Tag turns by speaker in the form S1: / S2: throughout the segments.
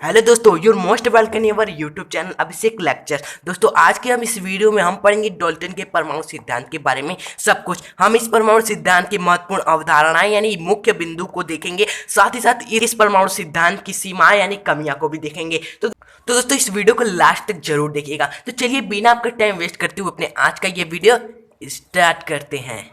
S1: Hello दोस्तों, you're most welcome in YouTube channel Abhishek lecture. दोस्तों, आज के हम इस वीडियो में हम पढ़ेंगे डाल्टन के परमाणु सिद्धांत के बारे में सब कुछ। हम इस परमाणु सिद्धांत की महत्वपूर्ण अवधारणाएं यानी मुख्य बिंदु को देखेंगे, साथ ही साथ इस परमाणु सिद्धांत की सीमाएं यानी कमियां को भी देखेंगे। तो दोस्तों, इस वीडियो को लास्ट तक जरूर देखिएगा। तो चलिए बिना आपका टाइम वेस्ट करते हुए अपने आज का ये वीडियो स्टार्ट करते हैं।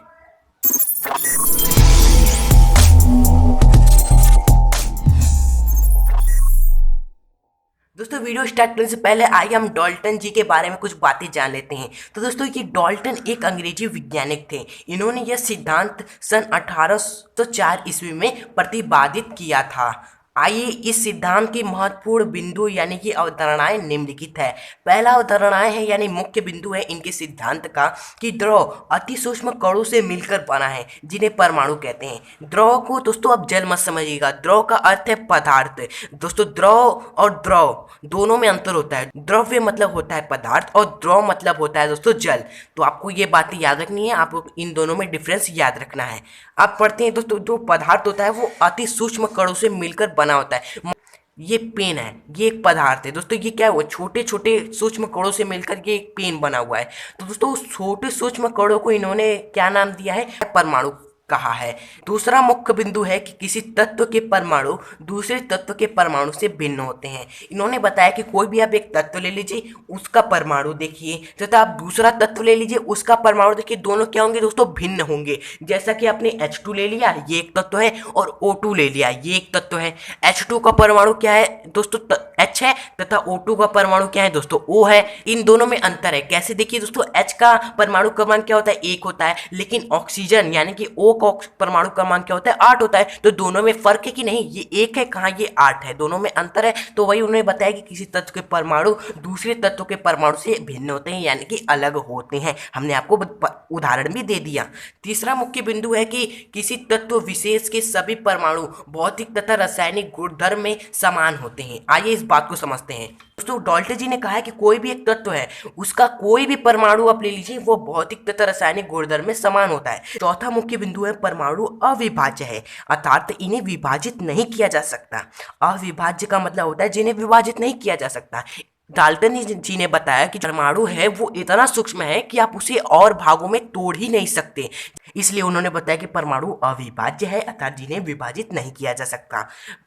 S1: दोस्तों, वीडियो स्टार्ट करने से पहले आइए हम डाल्टन जी के बारे में कुछ बातें जान लेते हैं। तो दोस्तों, ये डाल्टन एक अंग्रेजी वैज्ञानिक थे। इन्होंने यह सिद्धांत सन 1804 ईस्वी में प्रतिपादित किया था। आइए इस सिद्धांत के महत्वपूर्ण बिंदु यानी कि अवधारणाएं निम्नलिखित है। पहला अवधारणाएं है यानी मुख्य बिंदु है इनके सिद्धांत का कि द्रव अति सूक्ष्म कणों से मिलकर बना है, जिन्हें परमाणु कहते हैं। द्रव को दोस्तों अब जल मत समझिएगा, द्रव का अर्थ है पदार्थ। दोस्तों, द्रव और द्रव दोनों में अंतर होता है। द्रव्य मतलब होता है पदार्थ और द्रव मतलब होता है दोस्तों जल। तो आपको ये बातें याद रखनी है, आपको इन दोनों में डिफरेंस याद रखना है। आप पढ़ते हैं दोस्तों, जो पदार्थ होता है वो अति सूक्ष्म कणों से मिलकर बना होता है। ये पेन है, ये एक पदार्थ है दोस्तों। ये क्या हुआ, छोटे छोटे सूक्ष्म कणों से मिलकर ये एक पेन बना हुआ है। तो दोस्तों, उस छोटे सूक्ष्म कणों को इन्होंने क्या नाम दिया है, परमाणु कहा है। दूसरा मुख्य बिंदु है कि किसी तत्व के परमाणु दूसरे तत्व के परमाणु से भिन्न होते हैं। इन्होंने बताया कि कोई भी आप एक तत्व ले लीजिए, उसका परमाणु देखिए, तथा आप दूसरा तत्व ले लीजिए, उसका परमाणु देखिए, दोनों क्या होंगे दोस्तों, भिन्न होंगे। जैसा कि आपने H2 ले लिया, ये एक तत्व है, और O2 ले लिया, ये एक तत्व है। H2 का परमाणु क्या है दोस्तों, H है, तथा O2 का परमाणु क्या है दोस्तों, O है। इन दोनों में अंतर है। कैसे देखिए दोस्तों, H का परमाणु क्रमांक क्या होता है, 1 होता है, लेकिन ऑक्सीजन यानी कि O का परमाणु क्रमांक क्या होता है, 8 होता है। तो दोनों में फर्क है कि नहीं, ये 1 है, कहाँ ये 8 है, दोनों में अंतर है। तो वही उन्होंने बताया कि किसी तत्व के परमाणु दूसरे तत्व के परमाणु से भिन्न होते हैं यानी कि अलग होते हैं। हमने आपको उदाहरण भी दे दिया। तीसरा मुख्य बिंदु है कि किसी तत्व विशेष के सभी परमाणु भौतिक तथा रासायनिक गुणधर्म में समान होते हैं। आइए इस बात को समझते हैं। दोस्तों, डाल्टन जी ने कहा है कि कोई भी एक तत्व है, उसका कोई भी परमाणु आप ले लीजिए, वो भौतिक तथा रासायनिक गुणधर्म में समान होता है। चौथा मुख्य बिंदु है परमाणु अविभाज्य है, अर्थात इन्हें विभाजित नहीं किया जा सकता। अविभाज्य का मतलब होता है जिन्हें विभाजित नहीं किया जा सकता। डाल्टन जी ने बताया कि परमाणु है वो इतना सूक्ष्म है कि आप उसे और भागों में तोड़ ही नहीं सकते। इसलिए उन्होंने बताया कि परमाणु अविभाज्य है, अर्थात जिन्हें विभाजित नहीं किया जा सकता।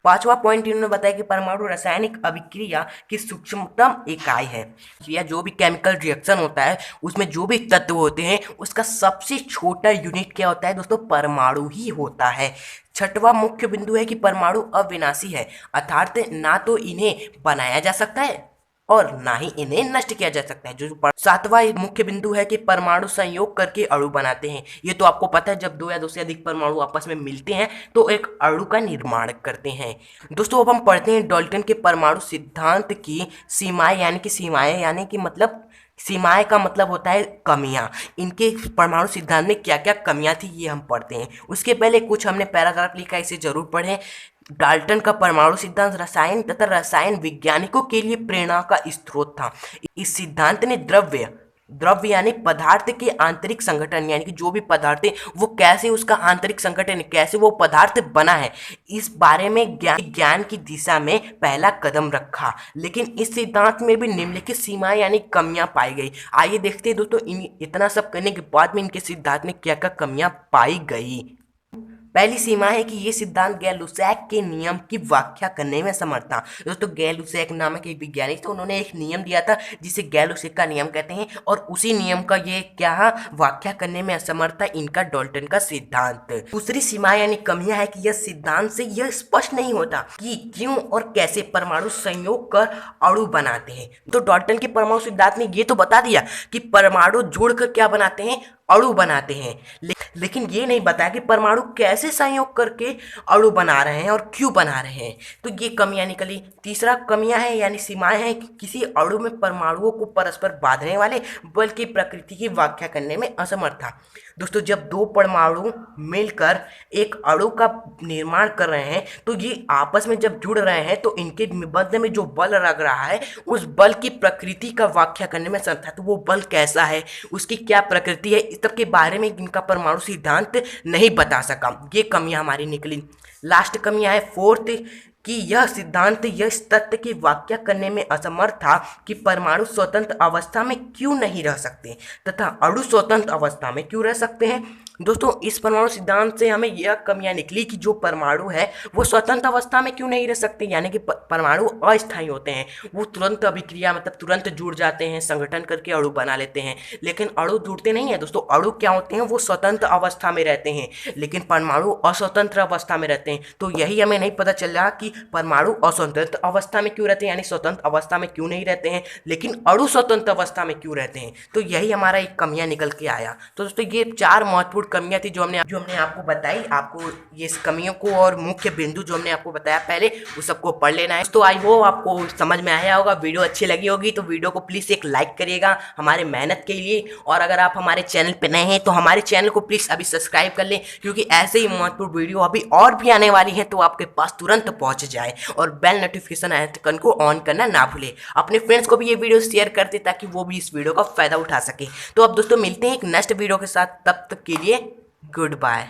S1: पांचवा पॉइंट इन्होंने बताया कि परमाणु रासायनिक अभिक्रिया की सूक्ष्मतम इकाई है, या जो भी केमिकल रिएक्शन होता है उसमें जो भी तत्व होते हैं उसका सबसे छोटा यूनिट क्या होता है दोस्तों, परमाणु ही होता है। छठवां मुख्य बिंदु है कि परमाणु अविनाशी है, अर्थात ना तो इन्हें बनाया जा सकता है और ना ही इन्हें नष्ट किया जा सकता है। जो सातवां मुख्य बिंदु है कि परमाणु संयोग करके अणु बनाते हैं। ये तो आपको पता है, जब दो या दो से अधिक परमाणु आपस में मिलते हैं तो एक अणु का निर्माण करते हैं। दोस्तों, अब हम पढ़ते हैं डाल्टन के परमाणु सिद्धांत की सीमाएं यानी कि मतलब सीमाएं का मतलब होता है कमियां। इनके परमाणु सिद्धांत में क्या क्या कमियां थी ये हम पढ़ते हैं। उसके पहले कुछ हमने पैराग्राफ लिखा है, इसे जरूर पढ़ें। डाल्टन का परमाणु सिद्धांत रसायन तथा रसायन वैज्ञानिकों के लिए प्रेरणा का स्रोत था। इस सिद्धांत ने द्रव्य यानी पदार्थ के आंतरिक संगठन यानी कि जो भी पदार्थ है वो कैसे उसका आंतरिक संगठन है, कैसे वो पदार्थ बना है, इस बारे में ज्ञान की दिशा में पहला कदम रखा। लेकिन इस सिद्धांत में भी निम्नलिखित सीमाएं यानी कमियां पाई गई। आइए देखते हैं दोस्तों, इतना सब करने के बाद में इनके सिद्धांत में क्या क्या कमियां पाई गई। पहली सीमा है कि ये सिद्धांत गैलुसैक के नियम की व्याख्या करने में समर्थ था। दोस्तों, गैलुसैक नामक एक वैज्ञानिक थे, उन्होंने एक नियम दिया था जिसे गैलुसैक का नियम कहते हैं, और उसी नियम का ये क्या व्याख्या करने में असमर्थ था इनका डाल्टन का सिद्धांत। दूसरी सीमा यानी कमियां है कि यह सिद्धांत से यह स्पष्ट नहीं होता कि क्यों और कैसे परमाणु संयोग कर अणु बनाते हैं। तो डाल्टन के परमाणु सिद्धांत ने ये तो बता दिया कि परमाणु जोड़कर क्या बनाते हैं, अणु बनाते हैं, लेकिन ये नहीं बताया कि परमाणु कैसे संयोग करके अणु बना रहे हैं और क्यों बना रहे हैं। तो ये कमियां निकली। तीसरा कमियां है यानी सीमाएं हैं कि किसी अणु में परमाणुओं को परस्पर बांधने वाले बल की प्रकृति की व्याख्या करने में असमर्थ था। दोस्तों, जब दो परमाणु मिलकर एक अणु का निर्माण कर रहे हैं तो ये आपस में जब जुड़ रहे हैं तो इनके मध्य में जो बल लग रहा है उस बल की प्रकृति का व्याख्या करने में असमर्थ था। तो वो बल कैसा है, उसकी क्या प्रकृति है, इस सब के बारे में इनका परमाणु सिद्धांत नहीं बता सका। ये कमियां हमारी निकली। लास्ट कमियां है फोर्थ कि यह सिद्धांत इस तथ्य की व्याख्या करने में असमर्थ था कि परमाणु स्वतंत्र अवस्था में क्यों नहीं रह सकते तथा अणु स्वतंत्र अवस्था में क्यों रह सकते हैं। दोस्तों, इस परमाणु सिद्धांत से हमें यह कमियां निकली कि जो परमाणु है वो स्वतंत्र अवस्था में क्यों नहीं रह सकते, यानी कि परमाणु अस्थायी होते हैं, वो तुरंत अभिक्रिया मतलब तुरंत जुड़ जाते हैं, संगठन करके अणु बना लेते हैं, लेकिन अणु जुड़ते नहीं है दोस्तों। अणु क्या होते हैं, वो स्वतंत्र अवस्था में रहते हैं, लेकिन परमाणु अस्वतंत्र अवस्था में रहते हैं। तो यही हमें नहीं पता चल रहा कि परमाणु अस्वतंत्र अवस्था में क्यों रहते हैं, यानी स्वतंत्र अवस्था में क्यों नहीं रहते हैं, लेकिन अणु स्वतंत्र अवस्था में क्यों रहते हैं। तो यही हमारा एक कमियां निकल के आया। तो दोस्तों, ये 4 महत्वपूर्ण कमियां थी जो हमने आपको बताई। आपको ये कमियों को और मुख्य बिंदु जो हमने आपको बताया पहले, उस सबको पढ़ लेना है। तो आई होप आपको समझ में आया होगा। वीडियो अच्छी लगी होगी तो वीडियो को प्लीज़ एक लाइक करिएगा हमारे मेहनत के लिए, और अगर आप हमारे चैनल पे नए हैं तो हमारे चैनल को प्लीज़ अभी सब्सक्राइब कर लें, क्योंकि ऐसे ही महत्वपूर्ण वीडियो अभी और भी आने वाली हैं, तो आपके पास तुरंत पहुंच जाए। और बेल नोटिफिकेशन आइकन को ऑन करना ना भूलें। अपने फ्रेंड्स को भी ये वीडियो शेयर कर दें ताकि वो भी इस वीडियो का फ़ायदा उठा सके। तो अब दोस्तों मिलते हैं एक नेक्स्ट वीडियो के साथ, तब तक के लिए गुड बाय।